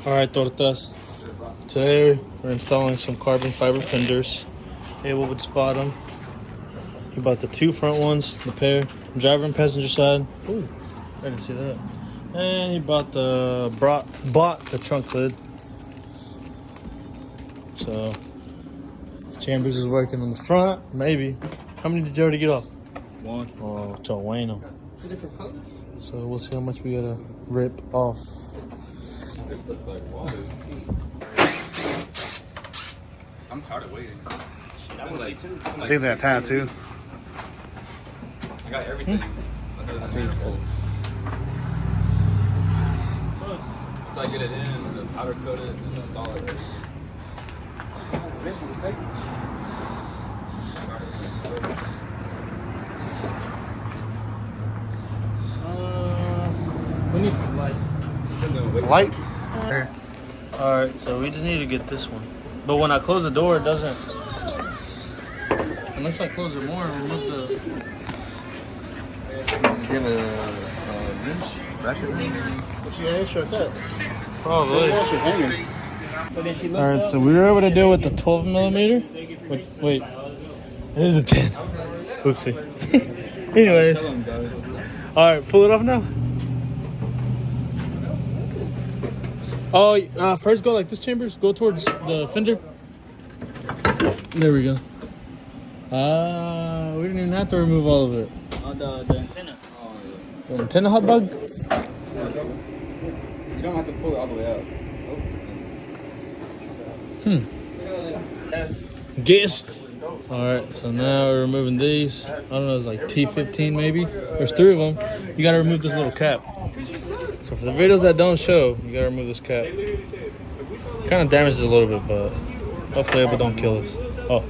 Alright, tortas. Today we're installing some carbon fiber fenders. Able to spot them. He bought the two front ones, the pair, driver and passenger side. Ooh, I didn't see that. And he bought bought the trunk lid. So Chambers is working on the front, maybe. How many did you already get off? One. Oh, so bueno. 2 different colors? So we'll see how much we gotta rip off. This looks like water. I'm tired of waiting. That was like 2. I think they're tied too. I got everything. I think cool. Once I get it in, the powder coat it, and install it. We need some light. Light? Alright, so we just need to get this one. But when I close the door, it doesn't. Unless I close it more and remove the. Does he have a wrench? Ratchet wrench? Yeah, it's your cut. Probably. It's your hanging. Alright, so we were able to do with the 12 millimeter. Wait, it is a 10. Oopsie. Anyways. Alright, pull it off now. Oh, first go like this, Chambers. Go towards the fender. There we go. We didn't even have to remove all of it. Oh, the antenna. Oh, The antenna hot dog? yeah. You don't have to pull it all the way out. Guess. Alright, so now we're removing these. I don't know, it's like T15 maybe. There's 3 of them. You gotta remove this little cap. So for the videos that don't show, you gotta remove this cap. Kind of damages it a little bit, but hopefully it don't kill us. Oh.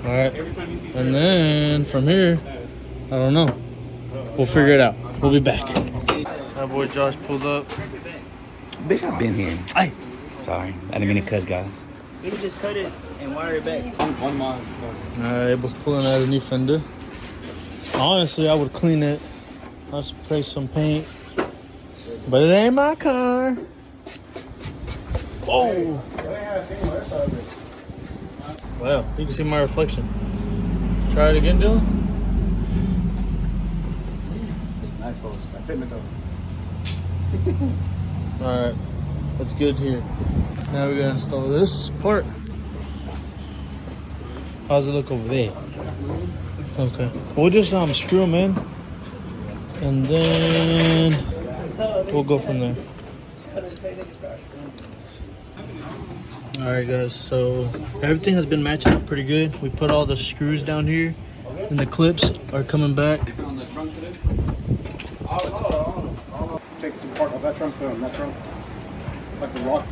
Alright. And then from here, I don't know. We'll figure it out. We'll be back. My boy Josh pulled up. Bitch, I've been here. Hey. Sorry, I didn't mean to cuss, guys. You can just cut it and wire it back. One mile. Alright, Abel's pulling out a new fender. Honestly, I would clean it. I'll spray some paint. But it ain't my car. Oh! Wow, you can see my reflection. Try it again, Dylan. Nice post. I fit me though. Alright, that's good here. Now we're gonna install this part. How's it look over there? Okay. We'll just screw them in. And then we'll go from there. Alright guys, so everything has been matching up pretty good. We put all the screws down here and the clips are coming back. On the trunk today? Take some part of that trunk though, that trunk. Like the lock,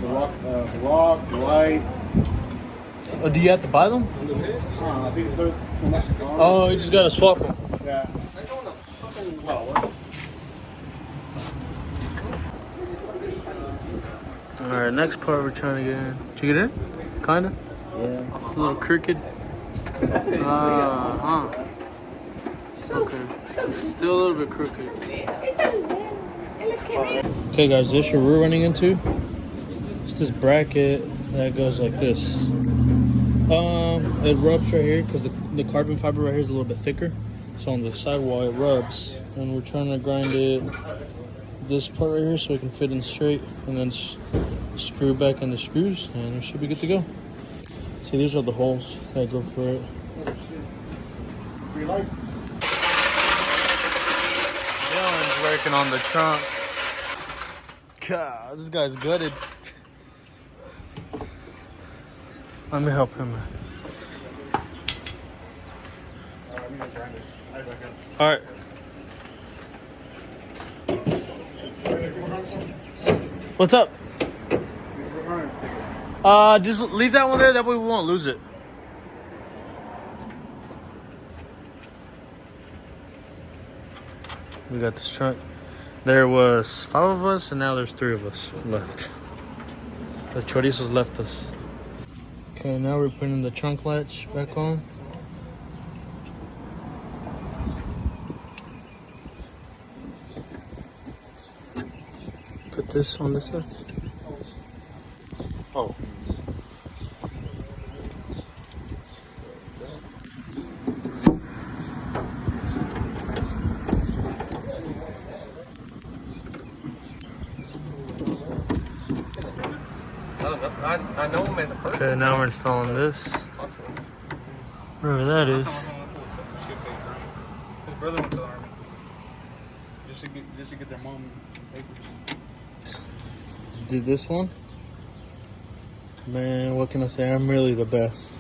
the light. Oh, do you have to buy them? I think they're Mexican. Oh, you just gotta swap them. Yeah. Alright, next part we're trying to get in. Did you get in? Kinda? Yeah. It's a little crooked. Okay. It's still a little bit crooked. Okay guys, the issue we're running into is this bracket that goes like this. It rubs right here because the carbon fiber right here is a little bit thicker. So on the sidewall it rubs. And we're trying to grind it this part right here so it can fit in straight and then screw back in the screws and it should be good to go. See, these are the holes that go for it. Dylan's working on the trunk. God, this guy's gutted. Let me help him. All right. What's up? Just leave that one there. That way we won't lose it. We got this trunk. There was 5 of us, and now there's 3 of us left. The chorizos left us. Okay, now we're putting the trunk latch back on. this on this side. Oh. I know him as a person. Okay, now we're installing this. Wherever that is. His brother went to the army. Just to get their mom some papers. Just did this one. Man, what can I say? I'm really the best.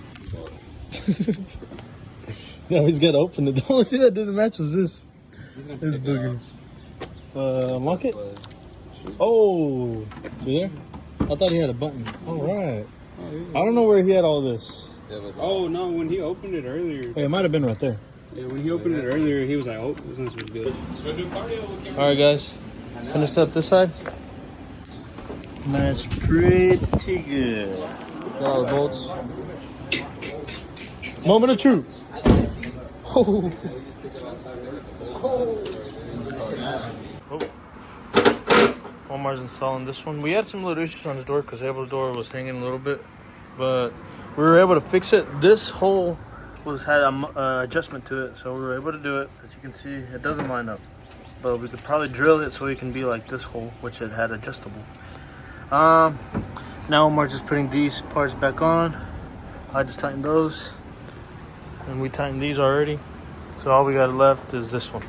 Now he's got to open it. The only thing that didn't match was this. This booger. Unlock it? Oh, you there? I thought he had a button. All right. I don't know where he had all this. Oh no! When he opened it earlier, Hey, it might have been right there. yeah, when he opened it earlier, he was like, "Oh, this is supposed to be this." All right, guys. Finished up this side. Man, it's pretty good. Got all the bolts. Moment of truth. Oh. Omar's installing this one. We had some little issues on his door because Abel's door was hanging a little bit, but we were able to fix it. This hole had an adjustment to it, so we were able to do it. As you can see, it doesn't line up, but we could probably drill it so it can be like this hole, which it had adjustable. Now Omar's just putting these parts back on. I just tightened those, and we tightened these already. So all we got left is this one.